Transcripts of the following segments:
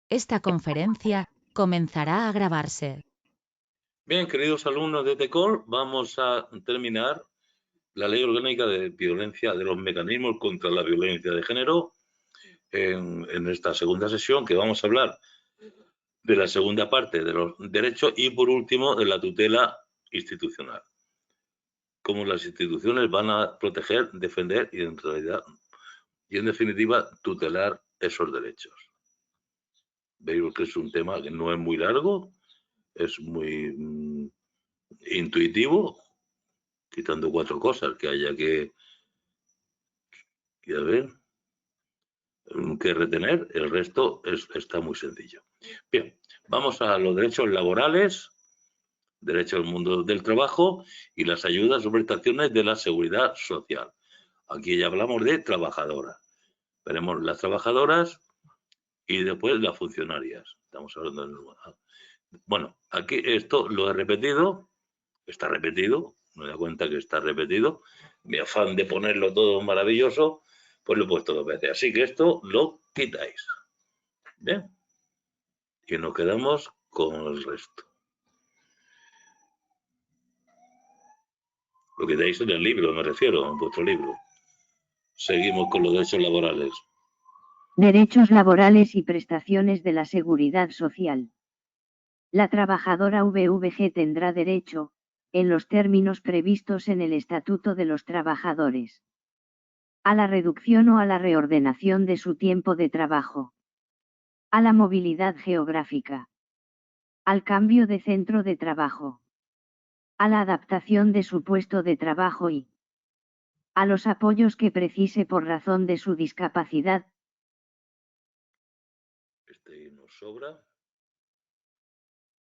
Esta conferencia comenzará a grabarse. Bien, queridos alumnos de TECOL, vamos a terminar la Ley Orgánica de Violencia, de los mecanismos contra la violencia de género en esta segunda sesión, que vamos a hablar de la segunda parte de los derechos y, por último, de la tutela institucional. Cómo las instituciones van a proteger, defender y, en realidad, y en definitiva, tutelar esos derechos. Veis que es un tema que no es muy largo, es muy intuitivo, quitando 4 cosas que haya que ver, que retener, el resto está muy sencillo. Bien, vamos a los derechos laborales, derechos al mundo del trabajo y las ayudas o prestaciones de la seguridad social. Aquí ya hablamos de trabajadoras. Veremos las trabajadoras y después las funcionarias. Estamos hablando de... Bueno, aquí esto lo he repetido, está repetido, me da cuenta que está repetido. Mi afán de ponerlo todo maravilloso, pues lo he puesto 2 veces. Así que esto lo quitáis. Bien. Y nos quedamos con el resto. Lo quitáis en el libro, me refiero, en vuestro libro. Seguimos con los derechos laborales. Derechos laborales y prestaciones de la seguridad social. La trabajadora VVG tendrá derecho, en los términos previstos en el Estatuto de los Trabajadores, a la reducción o a la reordenación de su tiempo de trabajo, a la movilidad geográfica, al cambio de centro de trabajo, a la adaptación de su puesto de trabajo y a los apoyos que precise por razón de su discapacidad. Este nos sobra.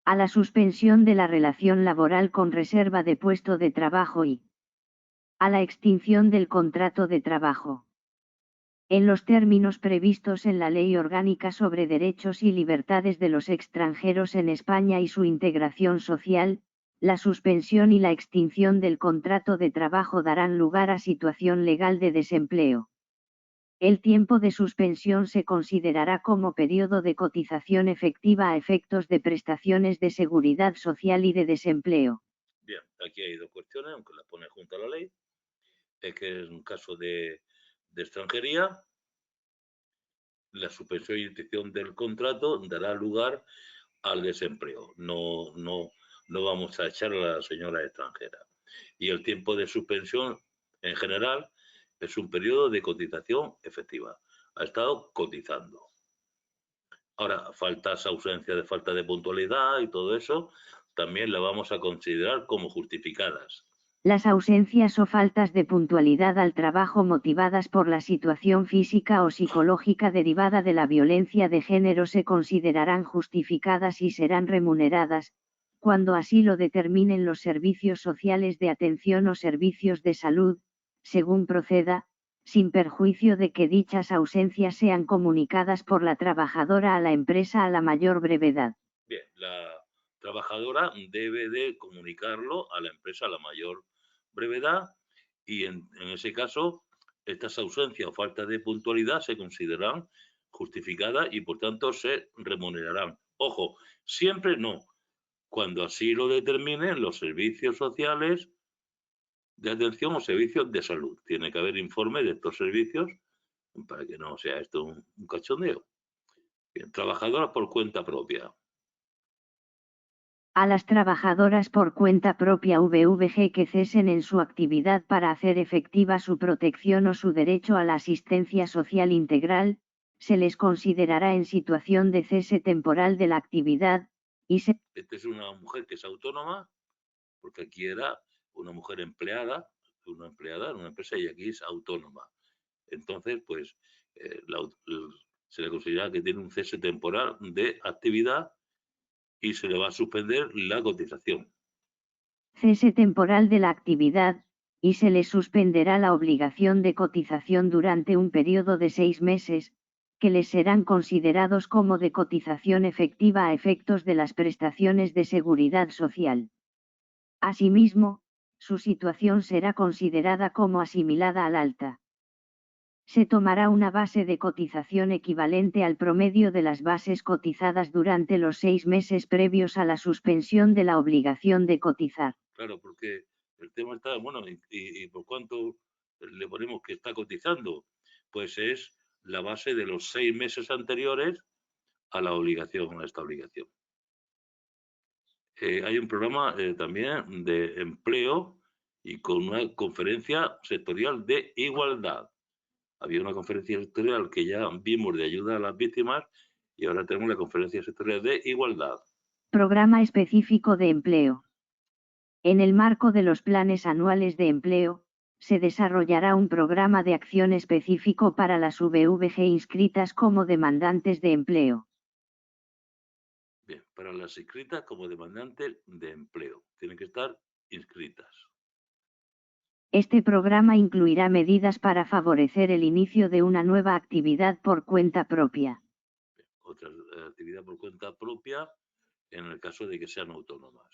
A la suspensión de la relación laboral con reserva de puesto de trabajo y a la extinción del contrato de trabajo. En los términos previstos en la Ley Orgánica sobre Derechos y Libertades de los Extranjeros en España y su integración social, la suspensión y la extinción del contrato de trabajo darán lugar a situación legal de desempleo. El tiempo de suspensión se considerará como periodo de cotización efectiva a efectos de prestaciones de seguridad social y de desempleo. Bien, aquí hay 2 cuestiones, aunque las pone junto a la ley. Es que en un caso de extranjería, la suspensión y extinción del contrato dará lugar al desempleo. No vamos a echar a la señora extranjera. Y el tiempo de suspensión, en general, es un periodo de cotización efectiva. Ha estado cotizando. Ahora, faltas, ausencia de falta de puntualidad y todo eso, también la vamos a considerar como justificadas. Las ausencias o faltas de puntualidad al trabajo motivadas por la situación física o psicológica derivada de la violencia de género se considerarán justificadas y serán remuneradas, cuando así lo determinen los servicios sociales de atención o servicios de salud, según proceda, sin perjuicio de que dichas ausencias sean comunicadas por la trabajadora a la empresa a la mayor brevedad. Bien, la trabajadora debe de comunicarlo a la empresa a la mayor brevedad y en ese caso estas ausencias o falta de puntualidad se considerarán justificadas y por tanto se remunerarán. Ojo, siempre no, cuando así lo determinen los servicios sociales de atención o servicios de salud. Tiene que haber informe de estos servicios para que no sea esto un cachondeo. Bien, trabajadoras por cuenta propia. A las trabajadoras por cuenta propia VVG que cesen en su actividad para hacer efectiva su protección o su derecho a la asistencia social integral, se les considerará en situación de cese temporal de la actividad, y se... Esta es una mujer que es autónoma, porque aquí era una mujer empleada en una empresa y aquí es autónoma. Entonces, pues, se le considera que tiene un cese temporal de actividad y se le va a suspender la cotización. Cese temporal de la actividad, y se le suspenderá la obligación de cotización durante un periodo de 6 meses, que les serán considerados como de cotización efectiva a efectos de las prestaciones de seguridad social. Asimismo, su situación será considerada como asimilada al alta. Se tomará una base de cotización equivalente al promedio de las bases cotizadas durante los 6 meses previos a la suspensión de la obligación de cotizar. Claro, porque el tema está, bueno, y por cuánto le ponemos que está cotizando, pues es la base de los 6 meses anteriores a la obligación, a esta obligación. Hay un programa también de empleo y con una conferencia sectorial de igualdad. Había una conferencia sectorial que ya vimos de ayuda a las víctimas y ahora tenemos la conferencia sectorial de igualdad. Programa específico de empleo. En el marco de los planes anuales de empleo, se desarrollará un programa de acción específico para las VVG inscritas como demandantes de empleo. Bien, para las inscritas como demandantes de empleo. Tienen que estar inscritas. Este programa incluirá medidas para favorecer el inicio de una nueva actividad por cuenta propia. Otra actividad por cuenta propia en el caso de que sean autónomas.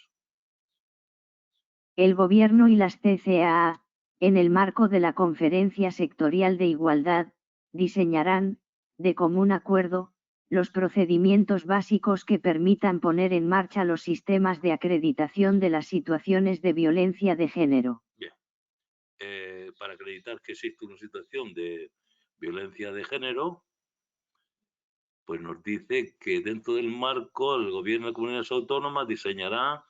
El Gobierno y las CCAA, en el marco de la Conferencia Sectorial de Igualdad, diseñarán, de común acuerdo, los procedimientos básicos que permitan poner en marcha los sistemas de acreditación de las situaciones de violencia de género. Bien. Para acreditar que existe una situación de violencia de género, pues nos dice que dentro del marco el Gobierno de Comunidades Autónomas diseñará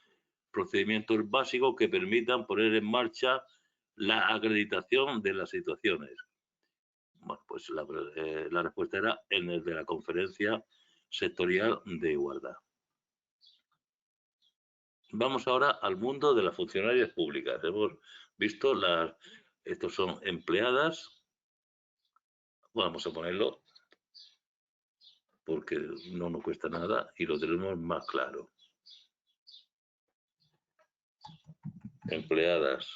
procedimientos básicos que permitan poner en marcha la acreditación de las situaciones. Bueno, pues la respuesta era en el de la Conferencia Sectorial de Igualdad. Vamos ahora al mundo de las funcionarias públicas. Hemos visto estos son empleadas. Vamos a ponerlo porque no nos cuesta nada y lo tenemos más claro. Empleadas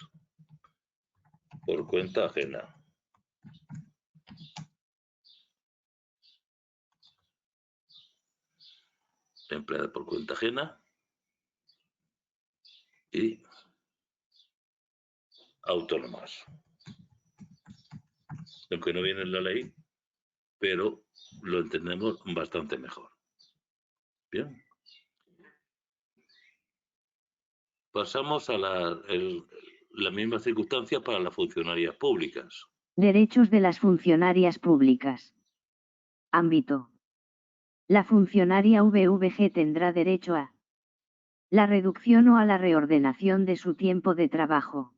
por cuenta ajena. Empleadas por cuenta ajena y autónomas. Aunque no viene en la ley, pero lo entendemos bastante mejor. Bien. Pasamos a las mismas circunstancias para las funcionarias públicas. Derechos de las funcionarias públicas. Ámbito. La funcionaria VVG tendrá derecho a la reducción o a la reordenación de su tiempo de trabajo,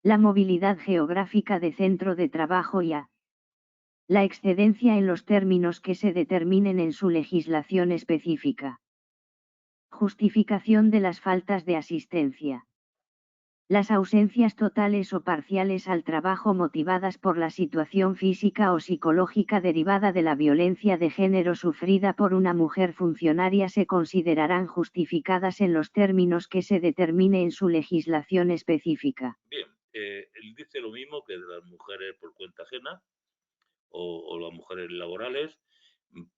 la movilidad geográfica de centro de trabajo y a la excedencia en los términos que se determinen en su legislación específica. Justificación de las faltas de asistencia. Las ausencias totales o parciales al trabajo motivadas por la situación física o psicológica derivada de la violencia de género sufrida por una mujer funcionaria se considerarán justificadas en los términos que se determine en su legislación específica. Bien, él dice lo mismo que de las mujeres por cuenta ajena o las mujeres laborales,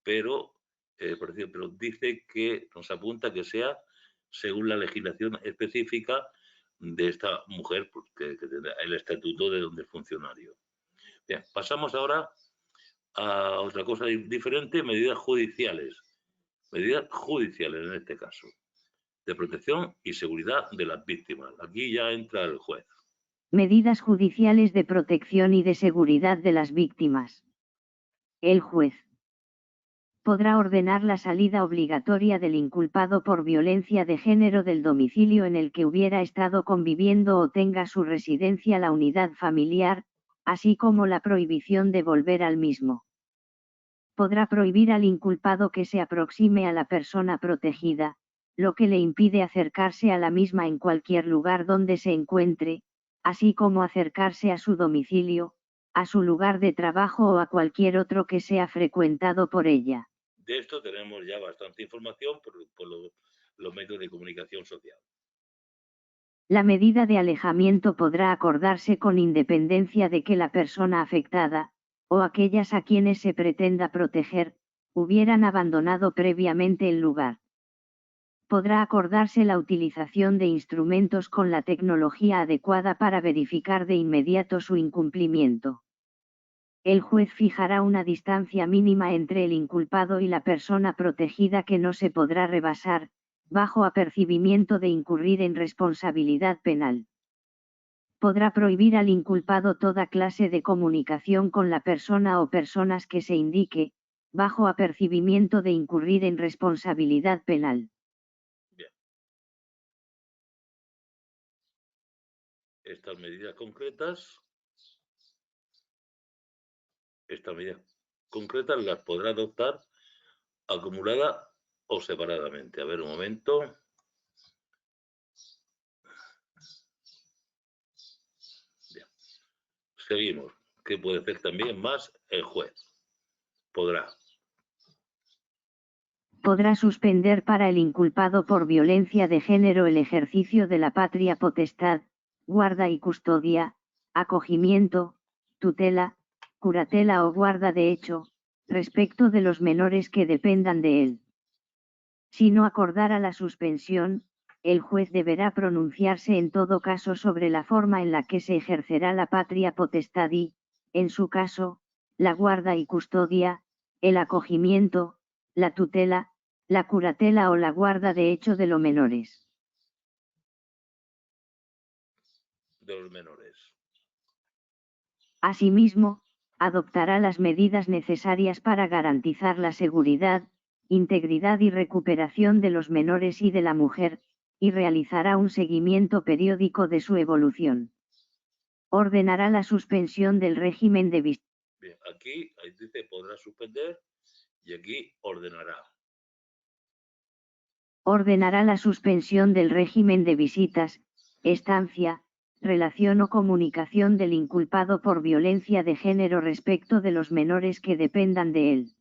pero dice que nos apunta que sea según la legislación específica de esta mujer que tendrá el estatuto de donde es funcionario. Bien, pasamos ahora a otra cosa diferente, medidas judiciales. Medidas judiciales en este caso, de protección y seguridad de las víctimas. Aquí ya entra el juez. Medidas judiciales de protección y de seguridad de las víctimas. El juez podrá ordenar la salida obligatoria del inculpado por violencia de género del domicilio en el que hubiera estado conviviendo o tenga su residencia la unidad familiar, así como la prohibición de volver al mismo. Podrá prohibir al inculpado que se aproxime a la persona protegida, lo que le impide acercarse a la misma en cualquier lugar donde se encuentre, así como acercarse a su domicilio, a su lugar de trabajo o a cualquier otro que sea frecuentado por ella. De esto tenemos ya bastante información por los medios de comunicación social. La medida de alejamiento podrá acordarse con independencia de que la persona afectada, o aquellas a quienes se pretenda proteger, hubieran abandonado previamente el lugar. Podrá acordarse la utilización de instrumentos con la tecnología adecuada para verificar de inmediato su incumplimiento. el juez fijará una distancia mínima entre el inculpado y la persona protegida que no se podrá rebasar, bajo apercibimiento de incurrir en responsabilidad penal. Podrá prohibir al inculpado toda clase de comunicación con la persona o personas que se indique, bajo apercibimiento de incurrir en responsabilidad penal. Bien. Estas medidas concretas las podrá adoptar acumulada o separadamente. A ver, un momento. Bien. Seguimos. ¿Qué puede hacer también más el juez? Podrá suspender para el inculpado por violencia de género el ejercicio de la patria potestad, guarda y custodia, acogimiento, tutela, curatela o guarda de hecho, respecto de los menores que dependan de él. Si no acordara la suspensión, el juez deberá pronunciarse en todo caso sobre la forma en la que se ejercerá la patria potestad y, en su caso, la guarda y custodia, el acogimiento, la tutela, la curatela o la guarda de hecho de los menores. Asimismo, adoptará las medidas necesarias para garantizar la seguridad, integridad y recuperación de los menores y de la mujer, y realizará un seguimiento periódico de su evolución. Ordenará la suspensión del régimen de visitas. Bien, aquí dice podrá suspender y aquí ordenará. Ordenará la suspensión del régimen de visitas, estancia, relación o comunicación del inculpado por violencia de género respecto de los menores que dependan de él.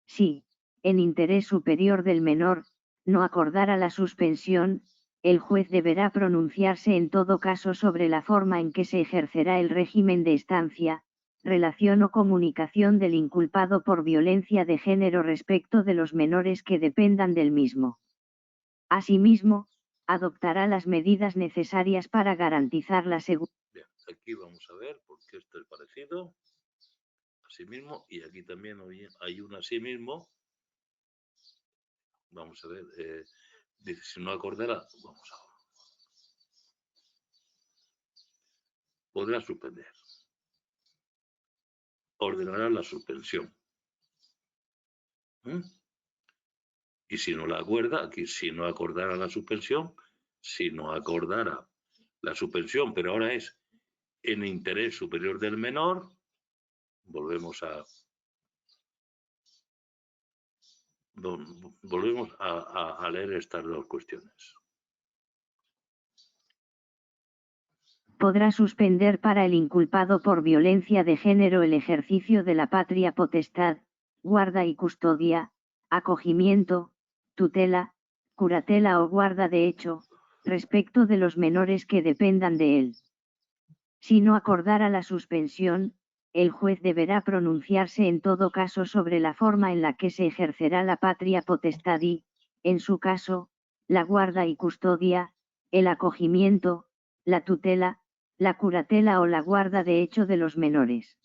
Si, en interés superior del menor, no acordara la suspensión, el juez deberá pronunciarse en todo caso sobre la forma en que se ejercerá el régimen de estancia, relación o comunicación del inculpado por violencia de género respecto de los menores que dependan del mismo. Asimismo, adoptará las medidas necesarias para garantizar la seguridad. Bien, aquí vamos a ver por qué esto es parecido. Asimismo, y aquí también hay un asimismo. Vamos a ver, dice, si no acordará, vamos a ver. Podrá suspender. Ordenará la suspensión. Y si no la acuerda, aquí si no acordara la suspensión, pero ahora es en interés superior del menor, volvemos a leer estas dos cuestiones. Podrá suspender para el inculpado por violencia de género el ejercicio de la patria potestad, guarda y custodia, acogimiento, tutela, curatela o guarda de hecho, respecto de los menores que dependan de él. Si no acordara la suspensión, el juez deberá pronunciarse en todo caso sobre la forma en la que se ejercerá la patria potestad y, en su caso, la guarda y custodia, el acogimiento, la tutela, la curatela o la guarda de hecho de los menores.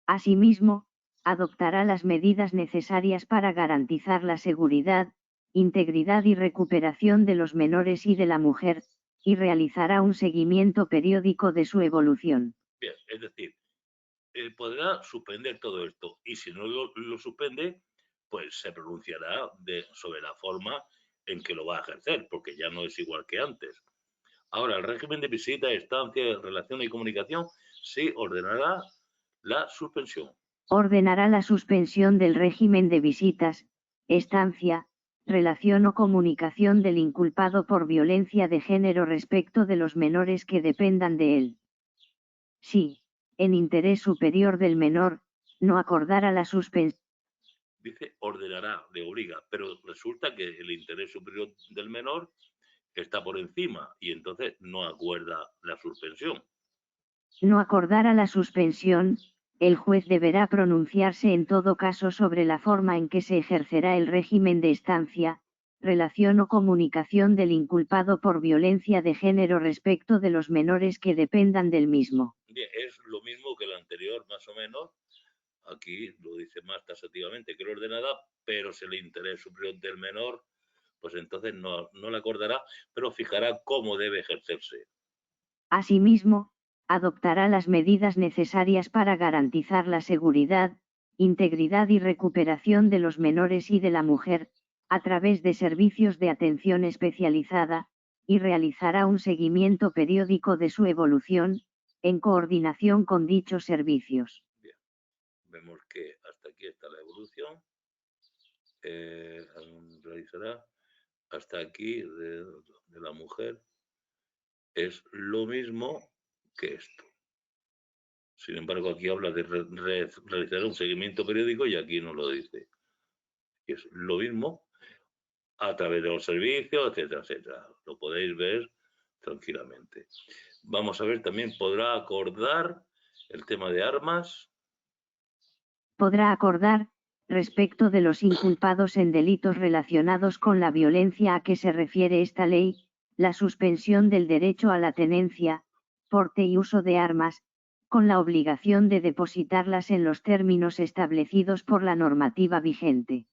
Asimismo, adoptará las medidas necesarias para garantizar la seguridad, integridad y recuperación de los menores y de la mujer, y realizará un seguimiento periódico de su evolución. Bien, es decir, podrá suspender todo esto y si no lo suspende, pues se pronunciará sobre la forma en que lo va a ejercer, porque ya no es igual que antes. Ahora, el régimen de visita, estancia, relación y comunicación, sí ordenará la suspensión. Ordenará la suspensión del régimen de visitas, estancia, relación o comunicación del inculpado por violencia de género respecto de los menores que dependan de él. Si, en interés superior del menor, no acordara la suspensión. Dice ordenará, le obliga, pero resulta que el interés superior del menor está por encima y entonces no acuerda la suspensión. No acordara la suspensión, el juez deberá pronunciarse en todo caso sobre la forma en que se ejercerá el régimen de estancia, relación o comunicación del inculpado por violencia de género respecto de los menores que dependan del mismo. Bien, es lo mismo que el anterior, más o menos. Aquí lo dice más taxativamente que lo ordenada, pero si el interés superior del menor, pues entonces no le acordará, pero fijará cómo debe ejercerse. Asimismo, adoptará las medidas necesarias para garantizar la seguridad, integridad y recuperación de los menores y de la mujer, a través de servicios de atención especializada, y realizará un seguimiento periódico de su evolución, en coordinación con dichos servicios. Bien, vemos que hasta aquí está la evolución. Realizará hasta aquí de la mujer. Es lo mismo que esto. Sin embargo, aquí habla de realizar un seguimiento periódico y aquí no lo dice. Y es lo mismo a través de los servicios, etcétera, etcétera. Lo podéis ver tranquilamente. Vamos a ver, también podrá acordar el tema de armas. Podrá acordar, respecto de los inculpados en delitos relacionados con la violencia a que se refiere esta ley, la suspensión del derecho a la tenencia, porte y uso de armas, con la obligación de depositarlas en los términos establecidos por la normativa vigente.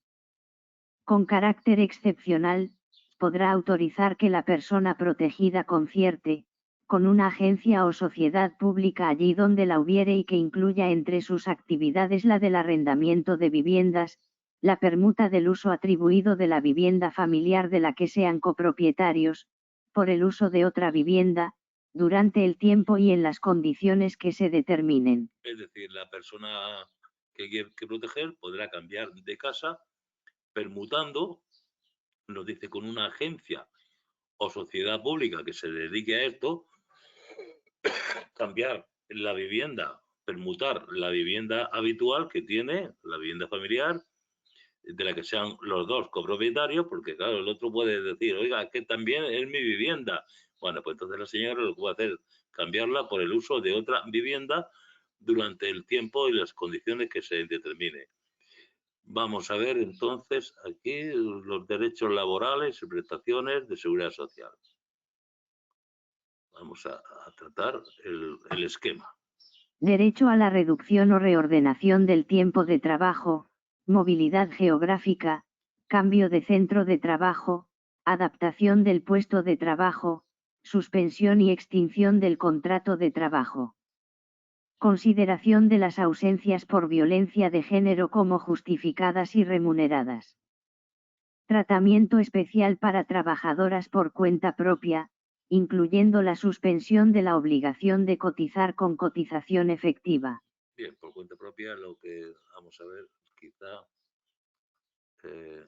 Con carácter excepcional, podrá autorizar que la persona protegida concierte, con una agencia o sociedad pública allí donde la hubiere y que incluya entre sus actividades la del arrendamiento de viviendas, la permuta del uso atribuido de la vivienda familiar de la que sean copropietarios, por el uso de otra vivienda, durante el tiempo y en las condiciones que se determinen. Es decir, la persona que quiere proteger podrá cambiar de casa permutando, nos dice, con una agencia o sociedad pública que se dedique a esto, cambiar la vivienda, permutar la vivienda habitual que tiene, la vivienda familiar, de la que sean los dos copropietarios, porque claro, el otro puede decir, oiga, que también es mi vivienda. Bueno, pues entonces la señora lo que va a hacer es cambiarla por el uso de otra vivienda durante el tiempo y las condiciones que se determine. Vamos a ver entonces aquí los derechos laborales y prestaciones de seguridad social. Vamos a tratar el esquema. Derecho a la reducción o reordenación del tiempo de trabajo, movilidad geográfica, cambio de centro de trabajo, adaptación del puesto de trabajo, suspensión y extinción del contrato de trabajo. Consideración de las ausencias por violencia de género como justificadas y remuneradas. Tratamiento especial para trabajadoras por cuenta propia, incluyendo la suspensión de la obligación de cotizar con cotización efectiva. Bien, por cuenta propia lo que vamos a ver, quizá,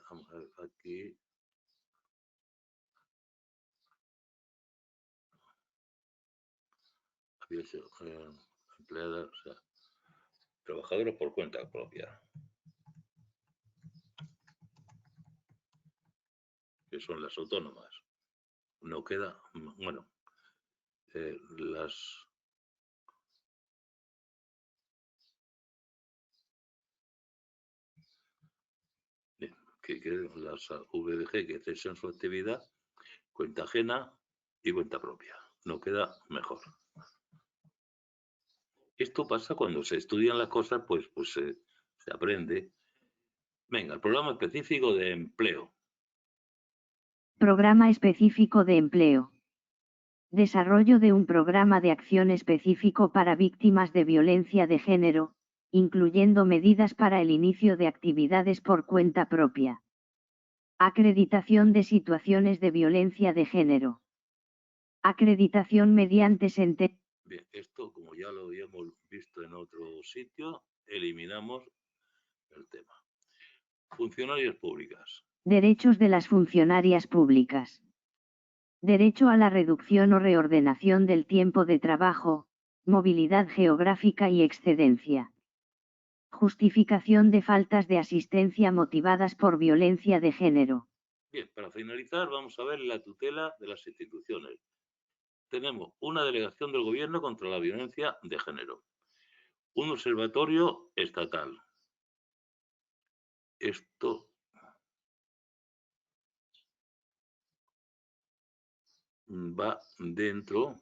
vamos a ver aquí. Empleadas, o sea, trabajadores por cuenta propia, que son las autónomas. No queda, bueno, las las VDG que cesan su actividad, cuenta ajena y cuenta propia. No queda mejor. Esto pasa cuando se estudian las cosas, pues se aprende. Venga, el programa específico de empleo. Programa específico de empleo. Desarrollo de un programa de acción específico para víctimas de violencia de género, incluyendo medidas para el inicio de actividades por cuenta propia. Acreditación de situaciones de violencia de género. Acreditación mediante sentencia. Bien, esto, como ya lo habíamos visto en otro sitio, eliminamos el tema. Funcionarias públicas. Derechos de las funcionarias públicas. Derecho a la reducción o reordenación del tiempo de trabajo, movilidad geográfica y excedencia. Justificación de faltas de asistencia motivadas por violencia de género. Bien, para finalizar vamos a ver la tutela de las instituciones. Tenemos una delegación del gobierno contra la violencia de género. Un observatorio estatal. Esto va dentro.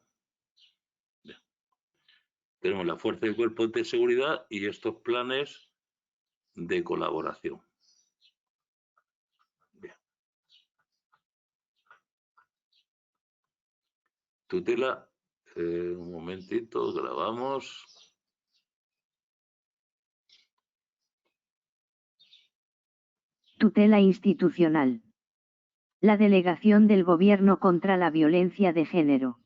tenemos la fuerza y cuerpos de seguridad y estos planes de colaboración. Bien. Tutela, un momentito, grabamos. Tutela institucional. La Delegación del Gobierno contra la Violencia de Género.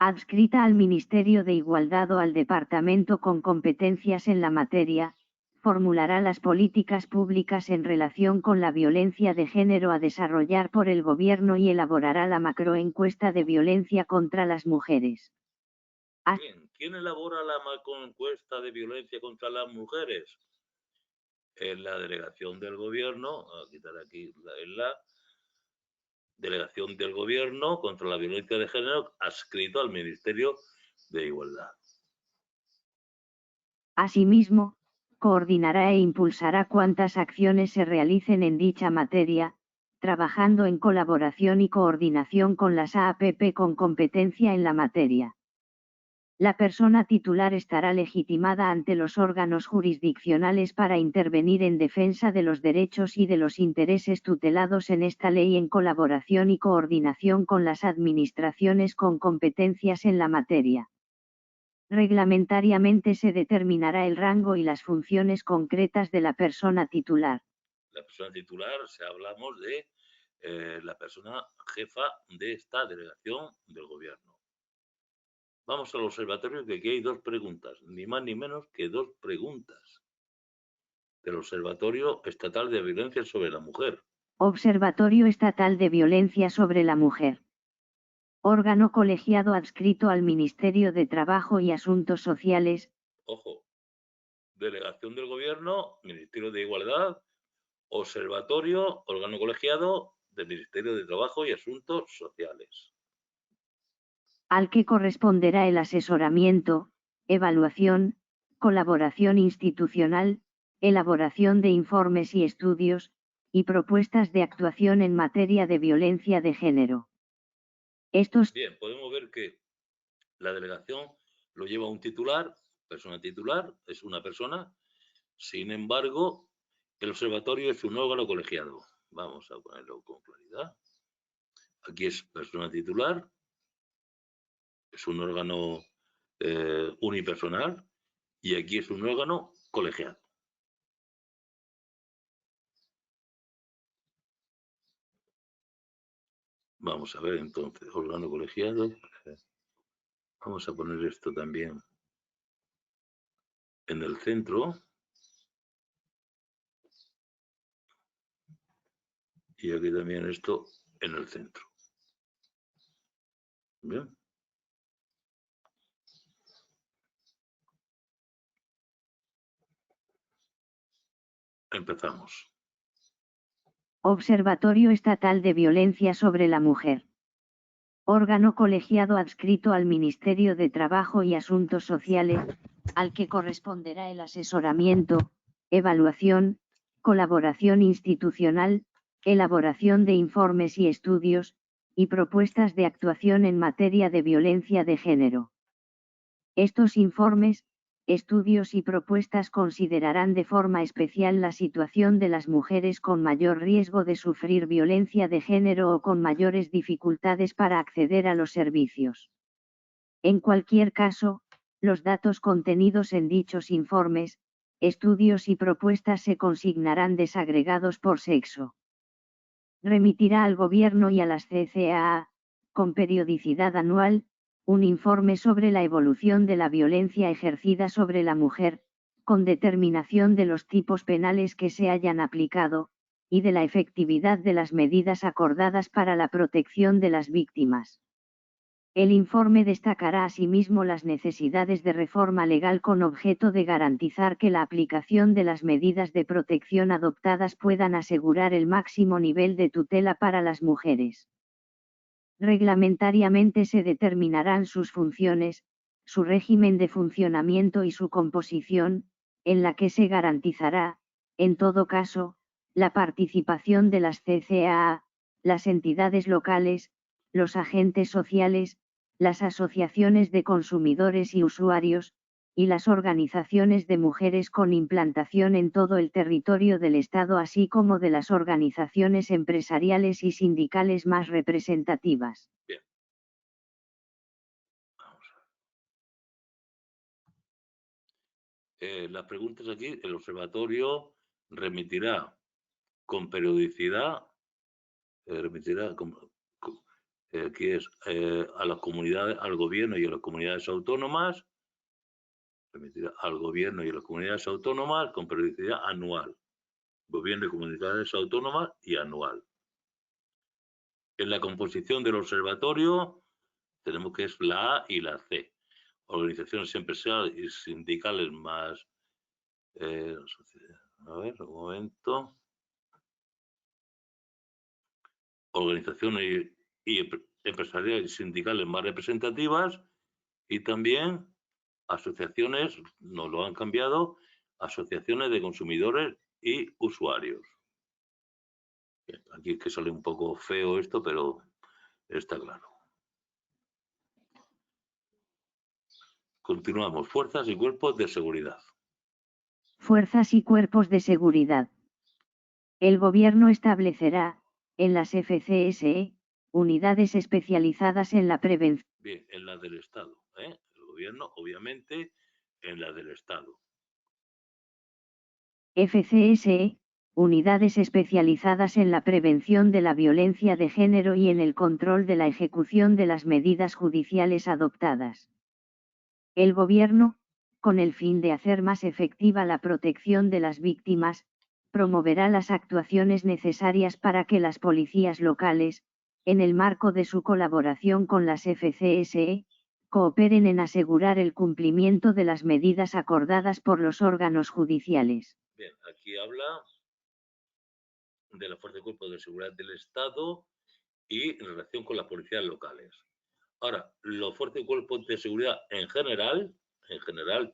Adscrita al Ministerio de Igualdad o al Departamento con competencias en la materia, formulará las políticas públicas en relación con la violencia de género a desarrollar por el Gobierno y elaborará la macroencuesta de violencia contra las mujeres. Bien, ¿quién elabora la macroencuesta de violencia contra las mujeres? En la Delegación del Gobierno, voy a quitar aquí la Delegación del Gobierno contra la Violencia de Género, adscrito al Ministerio de Igualdad. Asimismo, coordinará e impulsará cuantas acciones se realicen en dicha materia, trabajando en colaboración y coordinación con las AAPP con competencia en la materia. La persona titular estará legitimada ante los órganos jurisdiccionales para intervenir en defensa de los derechos y de los intereses tutelados en esta ley en colaboración y coordinación con las administraciones con competencias en la materia. Reglamentariamente se determinará el rango y las funciones concretas de la persona titular. La persona titular, si hablamos de la persona jefa de esta delegación del gobierno. Vamos al observatorio, que aquí hay dos preguntas, ni más ni menos que dos preguntas. Del Observatorio Estatal de Violencia sobre la Mujer. Observatorio Estatal de Violencia sobre la Mujer. Órgano colegiado adscrito al Ministerio de Trabajo y Asuntos Sociales. Ojo, Delegación del Gobierno, Ministerio de Igualdad, Observatorio, órgano colegiado del Ministerio de Trabajo y Asuntos Sociales. Al que corresponderá el asesoramiento, evaluación, colaboración institucional, elaboración de informes y estudios, y propuestas de actuación en materia de violencia de género. Bien, podemos ver que la delegación lo lleva un titular, persona titular, es una persona. Sin embargo, el observatorio es un órgano colegiado. Vamos a ponerlo con claridad. Aquí es persona titular, es un órgano unipersonal, y aquí es un órgano colegiado. Vamos a ver entonces, órgano colegiado. Vamos a poner esto también en el centro. Y aquí también esto en el centro. Bien. Empezamos. Observatorio Estatal de Violencia sobre la Mujer. Órgano colegiado adscrito al Ministerio de Trabajo y Asuntos Sociales, al que corresponderá el asesoramiento, evaluación, colaboración institucional, elaboración de informes y estudios, y propuestas de actuación en materia de violencia de género. Estos informes, estudios y propuestas considerarán de forma especial la situación de las mujeres con mayor riesgo de sufrir violencia de género o con mayores dificultades para acceder a los servicios. En cualquier caso, los datos contenidos en dichos informes, estudios y propuestas se consignarán desagregados por sexo. Remitirá al Gobierno y a las CCAA, con periodicidad anual, un informe sobre la evolución de la violencia ejercida sobre la mujer, con determinación de los tipos penales que se hayan aplicado, y de la efectividad de las medidas acordadas para la protección de las víctimas. El informe destacará asimismo las necesidades de reforma legal con objeto de garantizar que la aplicación de las medidas de protección adoptadas puedan asegurar el máximo nivel de tutela para las mujeres. Reglamentariamente se determinarán sus funciones, su régimen de funcionamiento y su composición, en la que se garantizará, en todo caso, la participación de las CCAA, las entidades locales, los agentes sociales, las asociaciones de consumidores y usuarios, y las organizaciones de mujeres con implantación en todo el territorio del Estado, así como de las organizaciones empresariales y sindicales más representativas. Bien. Vamos a ver. Las preguntas aquí, el observatorio remitirá con periodicidad, aquí es a las comunidades, al gobierno y a las comunidades autónomas, remitirá al gobierno y a las comunidades autónomas con periodicidad anual. Gobierno y comunidades autónomas y anual. En la composición del observatorio tenemos que es la A y la C. Organizaciones empresariales y sindicales más... a ver, un momento. Organizaciones y empresariales y sindicales más representativas y también asociaciones, nos lo han cambiado, asociaciones de consumidores y usuarios. Bien, aquí es que sale un poco feo esto, pero está claro. Continuamos. Fuerzas y cuerpos de seguridad. Fuerzas y cuerpos de seguridad. El Gobierno establecerá, en las FCSE, unidades especializadas en la prevención. Bien, en la del Estado. El Gobierno, obviamente, en la del Estado. FCSE, unidades especializadas en la prevención de la violencia de género y en el control de la ejecución de las medidas judiciales adoptadas. El Gobierno, con el fin de hacer más efectiva la protección de las víctimas, promoverá las actuaciones necesarias para que las policías locales, en el marco de su colaboración con las FCSE, cooperen en asegurar el cumplimiento de las medidas acordadas por los órganos judiciales. Bien, aquí habla de la Fuerza de Cuerpos de Seguridad del Estado y en relación con las policías locales. Ahora, los fuerzas y cuerpos de seguridad en general,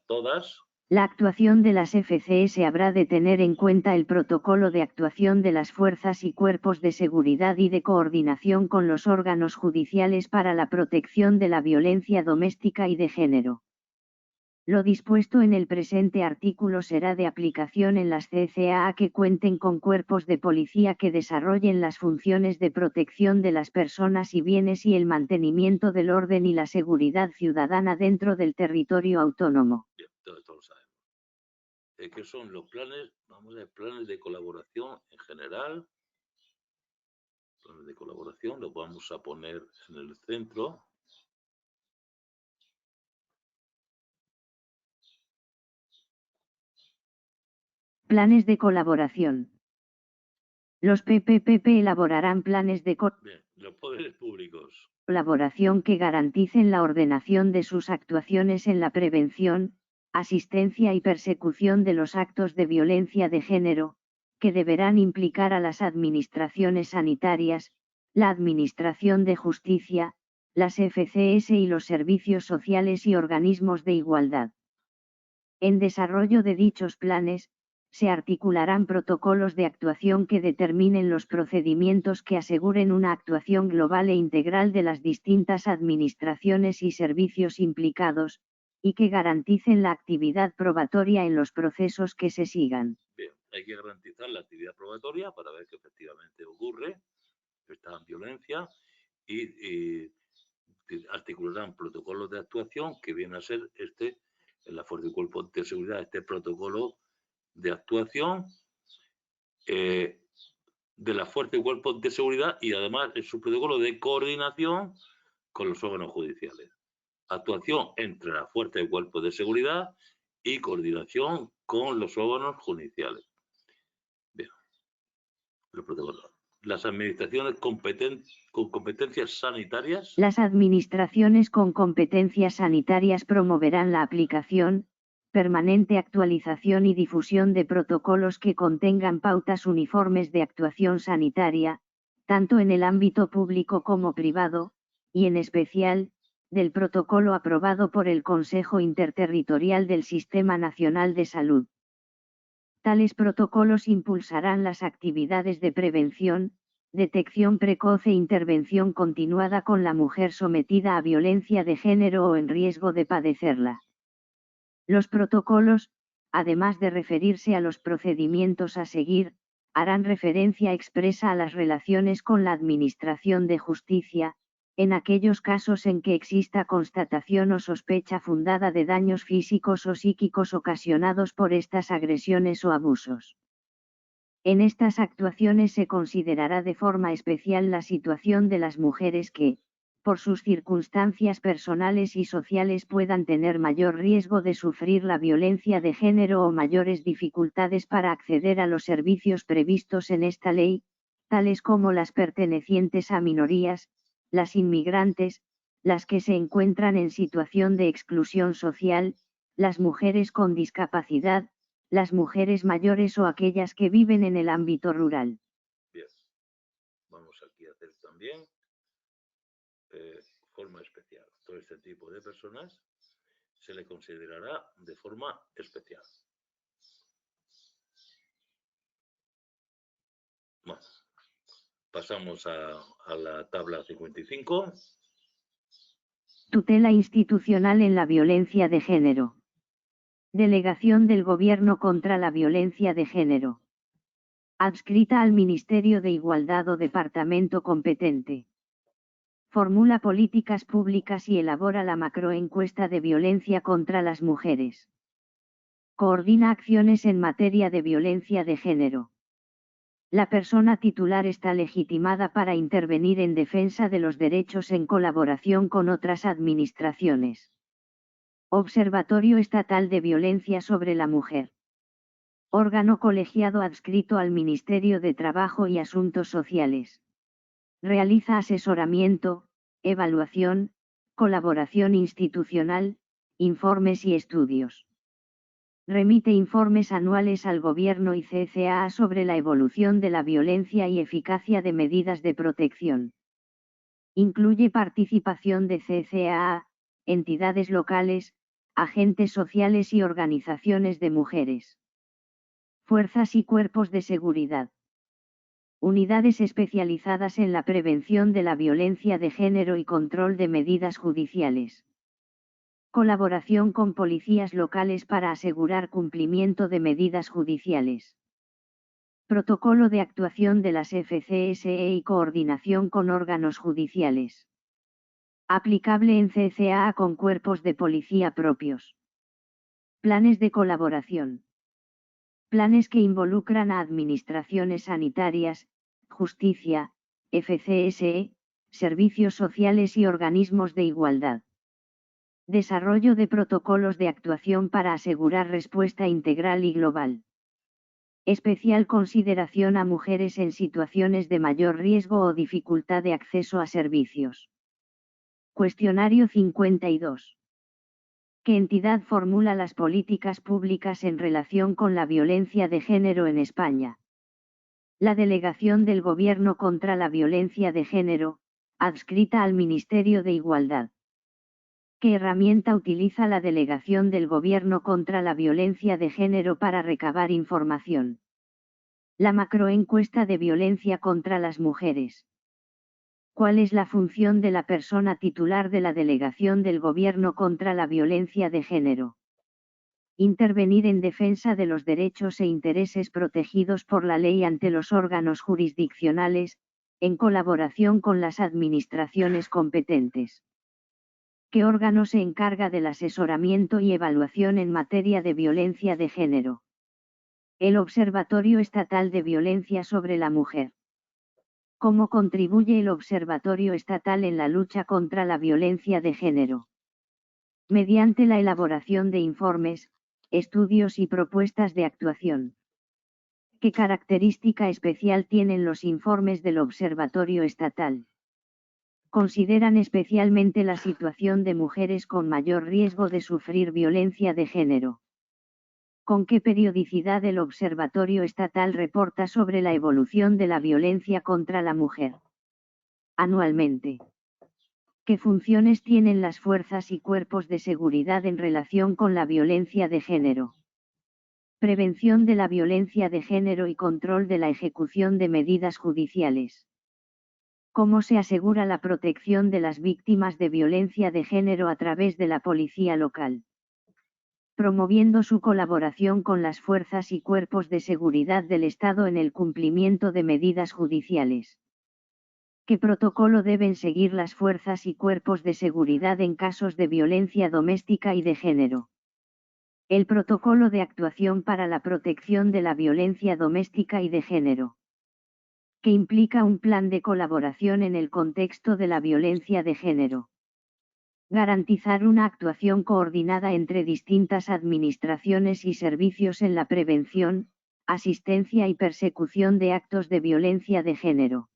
todas. La actuación de las FCS habrá de tener en cuenta el protocolo de actuación de las fuerzas y cuerpos de seguridad y de coordinación con los órganos judiciales para la protección de la violencia doméstica y de género. Lo dispuesto en el presente artículo será de aplicación en las CCAA que cuenten con cuerpos de policía que desarrollen las funciones de protección de las personas y bienes y el mantenimiento del orden y la seguridad ciudadana dentro del territorio autónomo. Bien, esto lo sabemos. ¿Qué son los planes? Vamos a ver, planes de colaboración en general. Planes de colaboración, los vamos a poner en el centro. Planes de colaboración. Los PPPP elaborarán planes de Bien, los poderes públicos. Colaboración que garanticen la ordenación de sus actuaciones en la prevención, asistencia y persecución de los actos de violencia de género, que deberán implicar a las administraciones sanitarias, la Administración de Justicia, las FCS y los servicios sociales y organismos de igualdad. En desarrollo de dichos planes, se articularán protocolos de actuación que determinen los procedimientos que aseguren una actuación global e integral de las distintas administraciones y servicios implicados, y que garanticen la actividad probatoria en los procesos que se sigan. Bien, hay que garantizar la actividad probatoria para ver que efectivamente ocurre esta violencia y articularán protocolos de actuación que viene a ser en la Fuerza y Cuerpos de Seguridad, este protocolo de actuación de la Fuerza y Cuerpos de Seguridad y además es su protocolo de coordinación con los órganos judiciales. Actuación entre la Fuerza y Cuerpos de Seguridad y coordinación con los órganos judiciales. Bien, los protocolos. Las administraciones con competencias sanitarias. Las administraciones con competencias sanitarias promoverán la aplicación, permanente actualización y difusión de protocolos que contengan pautas uniformes de actuación sanitaria, tanto en el ámbito público como privado, y en especial, del protocolo aprobado por el Consejo Interterritorial del Sistema Nacional de Salud. Tales protocolos impulsarán las actividades de prevención, detección precoz e intervención continuada con la mujer sometida a violencia de género o en riesgo de padecerla. Los protocolos, además de referirse a los procedimientos a seguir, harán referencia expresa a las relaciones con la Administración de Justicia, en aquellos casos en que exista constatación o sospecha fundada de daños físicos o psíquicos ocasionados por estas agresiones o abusos. En estas actuaciones se considerará de forma especial la situación de las mujeres que, por sus circunstancias personales y sociales puedan tener mayor riesgo de sufrir la violencia de género o mayores dificultades para acceder a los servicios previstos en esta ley, tales como las pertenecientes a minorías, las inmigrantes, las que se encuentran en situación de exclusión social, las mujeres con discapacidad, las mujeres mayores o aquellas que viven en el ámbito rural. Bien, vamos aquí a hacer también forma especial. Todo este tipo de personas se le considerará de forma especial. Bueno, pasamos a la tabla 55. Tutela institucional en la violencia de género. Delegación del Gobierno contra la violencia de género. Adscrita al Ministerio de Igualdad o departamento competente. Formula políticas públicas y elabora la macroencuesta de violencia contra las mujeres. Coordina acciones en materia de violencia de género. La persona titular está legitimada para intervenir en defensa de los derechos en colaboración con otras administraciones. Observatorio Estatal de Violencia sobre la Mujer. Órgano colegiado adscrito al Ministerio de Trabajo y Asuntos Sociales. Realiza asesoramiento, evaluación, colaboración institucional, informes y estudios. Remite informes anuales al Gobierno y CCAA sobre la evolución de la violencia y eficacia de medidas de protección. Incluye participación de CCAA, entidades locales, agentes sociales y organizaciones de mujeres. Fuerzas y cuerpos de seguridad. Unidades especializadas en la prevención de la violencia de género y control de medidas judiciales. Colaboración con policías locales para asegurar cumplimiento de medidas judiciales. Protocolo de actuación de las FCSE y coordinación con órganos judiciales. Aplicable en CCAA con cuerpos de policía propios. Planes de colaboración. Planes que involucran a administraciones sanitarias, justicia, FCSE, servicios sociales y organismos de igualdad. Desarrollo de protocolos de actuación para asegurar respuesta integral y global. Especial consideración a mujeres en situaciones de mayor riesgo o dificultad de acceso a servicios. Cuestionario 52. ¿Qué entidad formula las políticas públicas en relación con la violencia de género en España? La Delegación del Gobierno contra la Violencia de Género, adscrita al Ministerio de Igualdad. ¿Qué herramienta utiliza la Delegación del Gobierno contra la Violencia de Género para recabar información? La macroencuesta de violencia contra las mujeres. ¿Cuál es la función de la persona titular de la Delegación del Gobierno contra la Violencia de Género? Intervenir en defensa de los derechos e intereses protegidos por la ley ante los órganos jurisdiccionales, en colaboración con las administraciones competentes. ¿Qué órgano se encarga del asesoramiento y evaluación en materia de violencia de género? El Observatorio Estatal de Violencia sobre la Mujer. ¿Cómo contribuye el Observatorio Estatal en la lucha contra la violencia de género? Mediante la elaboración de informes, estudios y propuestas de actuación. ¿Qué característica especial tienen los informes del Observatorio Estatal? Consideran especialmente la situación de mujeres con mayor riesgo de sufrir violencia de género. ¿Con qué periodicidad el Observatorio Estatal reporta sobre la evolución de la violencia contra la mujer? Anualmente. ¿Qué funciones tienen las fuerzas y cuerpos de seguridad en relación con la violencia de género? Prevención de la violencia de género y control de la ejecución de medidas judiciales. ¿Cómo se asegura la protección de las víctimas de violencia de género a través de la policía local? Promoviendo su colaboración con las fuerzas y cuerpos de seguridad del Estado en el cumplimiento de medidas judiciales. ¿Qué protocolo deben seguir las fuerzas y cuerpos de seguridad en casos de violencia doméstica y de género? El protocolo de actuación para la protección de la violencia doméstica y de género, que implica un plan de colaboración en el contexto de la violencia de género. Garantizar una actuación coordinada entre distintas administraciones y servicios en la prevención, asistencia y persecución de actos de violencia de género.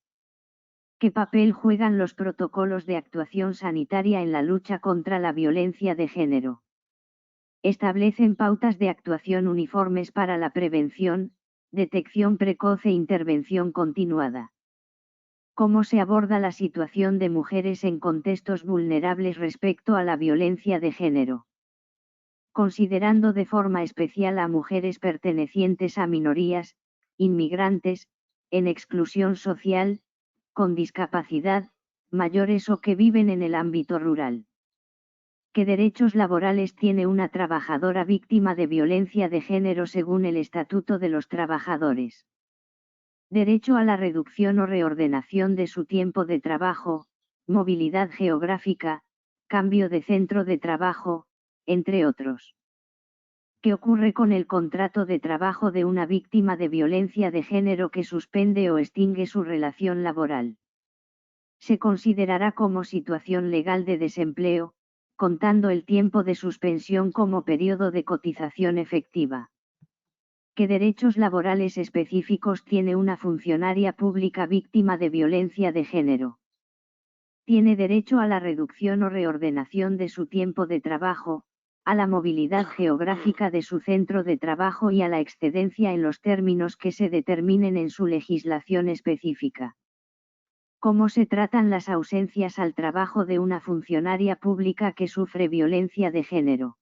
¿Qué papel juegan los protocolos de actuación sanitaria en la lucha contra la violencia de género? Establecen pautas de actuación uniformes para la prevención, detección precoz e intervención continuada. ¿Cómo se aborda la situación de mujeres en contextos vulnerables respecto a la violencia de género? Considerando de forma especial a mujeres pertenecientes a minorías, inmigrantes, en exclusión social, con discapacidad, mayores o que viven en el ámbito rural. ¿Qué derechos laborales tiene una trabajadora víctima de violencia de género según el Estatuto de los Trabajadores? Derecho a la reducción o reordenación de su tiempo de trabajo, movilidad geográfica, cambio de centro de trabajo, entre otros. ¿Qué ocurre con el contrato de trabajo de una víctima de violencia de género que suspende o extingue su relación laboral? Se considerará como situación legal de desempleo, contando el tiempo de suspensión como periodo de cotización efectiva. ¿Qué derechos laborales específicos tiene una funcionaria pública víctima de violencia de género? Tiene derecho a la reducción o reordenación de su tiempo de trabajo, a la movilidad geográfica de su centro de trabajo y a la excedencia en los términos que se determinen en su legislación específica. ¿Cómo se tratan las ausencias al trabajo de una funcionaria pública que sufre violencia de género?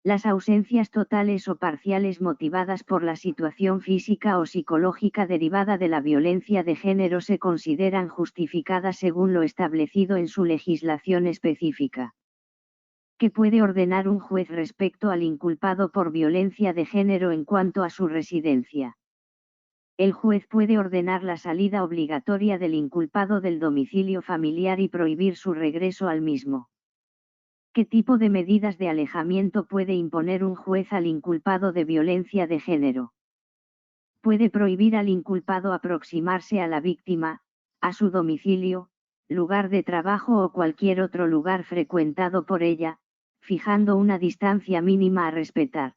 Las ausencias totales o parciales motivadas por la situación física o psicológica derivada de la violencia de género se consideran justificadas según lo establecido en su legislación específica. ¿Qué puede ordenar un juez respecto al inculpado por violencia de género en cuanto a su residencia? El juez puede ordenar la salida obligatoria del inculpado del domicilio familiar y prohibir su regreso al mismo. ¿Qué tipo de medidas de alejamiento puede imponer un juez al inculpado de violencia de género? Puede prohibir al inculpado aproximarse a la víctima, a su domicilio, lugar de trabajo o cualquier otro lugar frecuentado por ella, fijando una distancia mínima a respetar.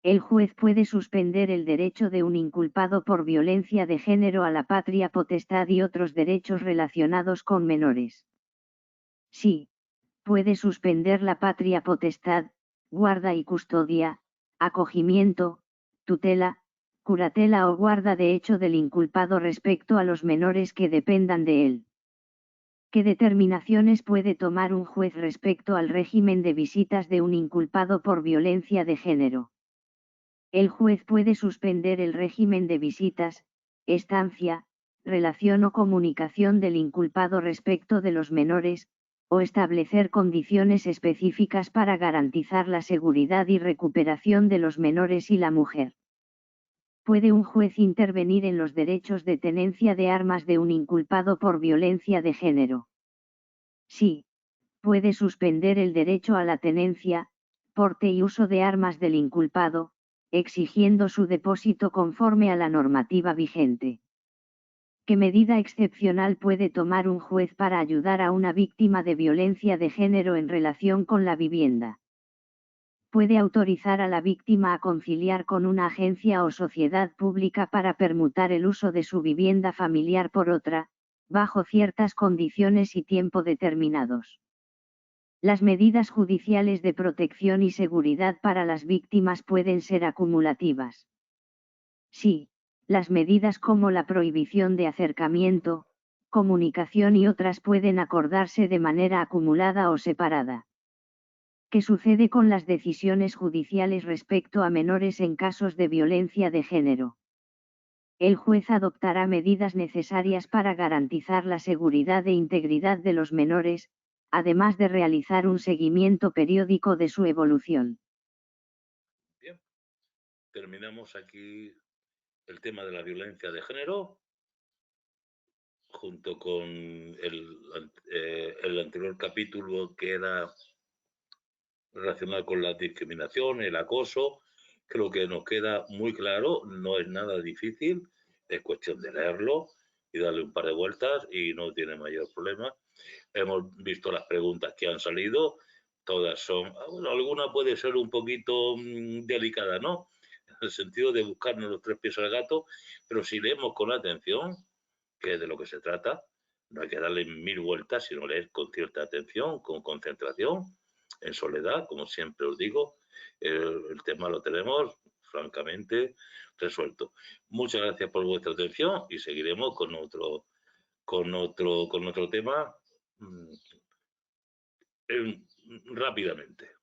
El juez puede suspender el derecho de un inculpado por violencia de género a la patria potestad y otros derechos relacionados con menores. Sí, puede suspender la patria potestad, guarda y custodia, acogimiento, tutela, curatela o guarda de hecho del inculpado respecto a los menores que dependan de él. ¿Qué determinaciones puede tomar un juez respecto al régimen de visitas de un inculpado por violencia de género? El juez puede suspender el régimen de visitas, estancia, relación o comunicación del inculpado respecto de los menores, o establecer condiciones específicas para garantizar la seguridad y recuperación de los menores y la mujer. ¿Puede un juez intervenir en los derechos de tenencia de armas de un inculpado por violencia de género? Sí, puede suspender el derecho a la tenencia, porte y uso de armas del inculpado, exigiendo su depósito conforme a la normativa vigente. ¿Qué medida excepcional puede tomar un juez para ayudar a una víctima de violencia de género en relación con la vivienda? Puede autorizar a la víctima a conciliar con una agencia o sociedad pública para permutar el uso de su vivienda familiar por otra, bajo ciertas condiciones y tiempo determinados. Las medidas judiciales de protección y seguridad para las víctimas pueden ser acumulativas. Sí, las medidas como la prohibición de acercamiento, comunicación y otras pueden acordarse de manera acumulada o separada. ¿Qué sucede con las decisiones judiciales respecto a menores en casos de violencia de género? el juez adoptará medidas necesarias para garantizar la seguridad e integridad de los menores, además de realizar un seguimiento periódico de su evolución. Bien, terminamos aquí el tema de la violencia de género, junto con el anterior capítulo que era relacionado con la discriminación, el acoso. Creo que nos queda muy claro, no es nada difícil, es cuestión de leerlo y darle un par de vueltas y no tiene mayor problema. Hemos visto las preguntas que han salido, todas son, bueno, alguna puede ser un poquito delicada, ¿no? En el sentido de buscarnos los tres pies al gato, pero si leemos con atención, que es de lo que se trata, no hay que darle 1000 vueltas, sino leer con cierta atención, con concentración, en soledad, como siempre os digo, el tema lo tenemos francamente resuelto. Muchas gracias por vuestra atención y seguiremos con otro tema rápidamente.